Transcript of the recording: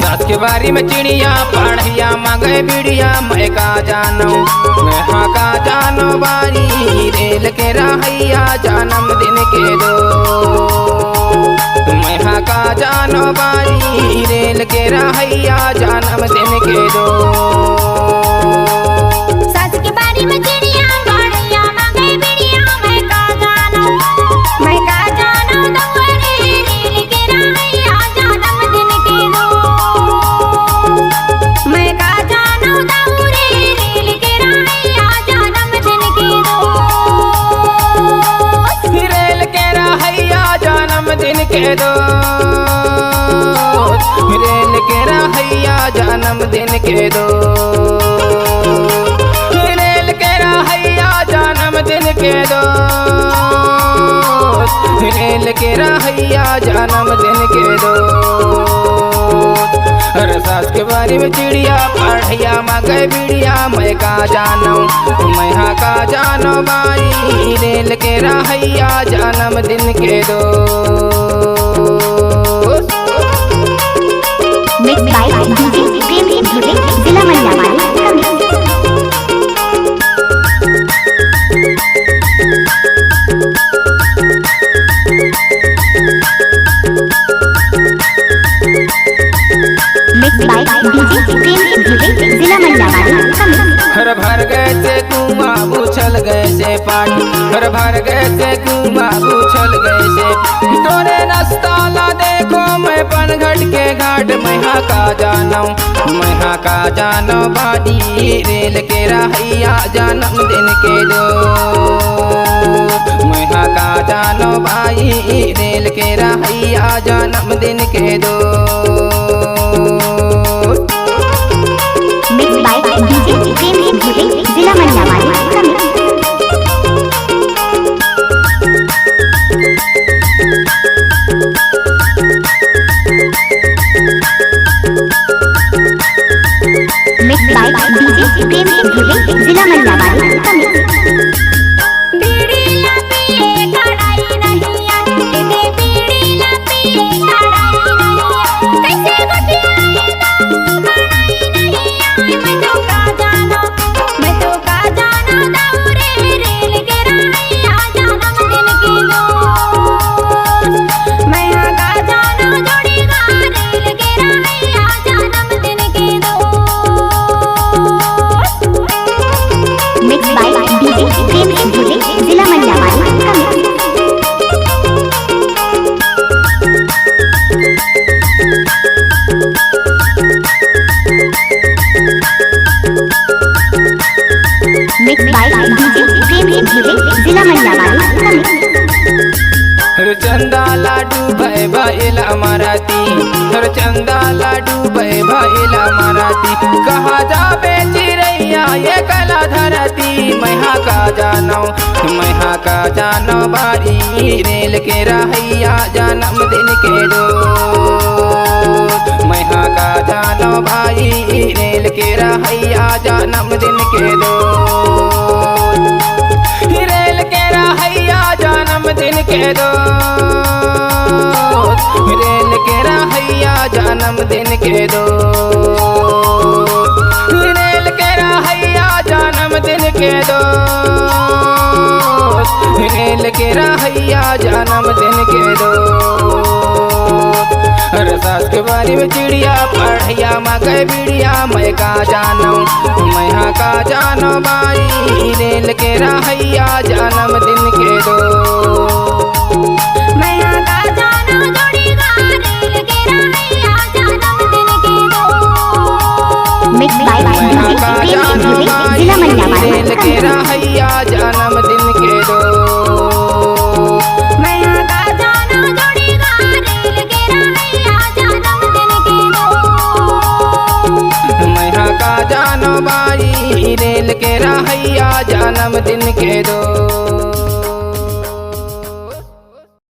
सास के बारी में चिड़िया पढ़िया मांगे बिड़िया मैं का जानो मैं हाँ का जानो बारी रेल के रहैया जन्म दिन के दो मैं हाँ का जानो बारी रेल के रहैया जन्म दिन के दो। सास के बारी में चिड़िया पढ़िया मांगे बिड़िया मैं का जानो दौड़े रेल के रहैया जन्म दिन के दो। मैं का जानो दौड़े रेल के रहैया जन्म दिन के दो। रेल के रहैया जन्म दिन के दो। रेल के रहैया जन्म दिन के दो। रेल के रहैया जन्म दिन के दो। रेल के रहैया जन्म दिन के दो। अरे सास के बारी में चिड़िया पढ़िया मांगे बिड़िया मैं का जानो मैं हाँ का जानो बारी रेल के रहैया जन्म दिन के दो। मिक्स बाय डीजे प्रेम जिला मंडला हर भर गए से कुआं पूछल गए से पानी हर भर गए से कुआं पूछल गए से तोरे रास्ता ला देखो मैं पनघट के घाट मैं हाँ का जानो बाड़ी रेल के रहैया जन्म दिन के दो। मैं हाँ का जानो भाई रेल के रहैया जन्म दिन के दो। जिला मंडला जिला मंडला जिला हर चंदा लाडू भय भैला मराती हर चंदा लाडू भय भैला मराती कहा जाबे चिड़ैया ये कला धरती मैं हाँ का जानो बारी रेल के रहैया जन्म दिन के दो। मैं हाँ का जानो भाई रेल के रहैया जन्म दिन के दो। रेल के रहैया जन्म दिन के दो। रेल के रहैया जन्म दिन के दो। रेल के रहैया जन्म दिन के दो। रेल के रहैया जन्म दिन के दो। हर सास के बारी में चिड़िया पढ़िया मांगे बिड़िया मैं का जानो मैं हाँ का जानो बारी रेल के रहैया जन्म दिन के दो। मैं हाँ का जानो जोड़ीगा रेल के रहैया जन्म दिन के दो। मिक्स बाय मैं हाँ का जानो बारी रेल के रहैया जन्म दिन के दो। मैं हाँ का जानो जोड़ीगा रेल के रहैया जन्म दिन के दो। मैं हाँ का जानो बारी रेल के रहैया जन्म दिन के दो।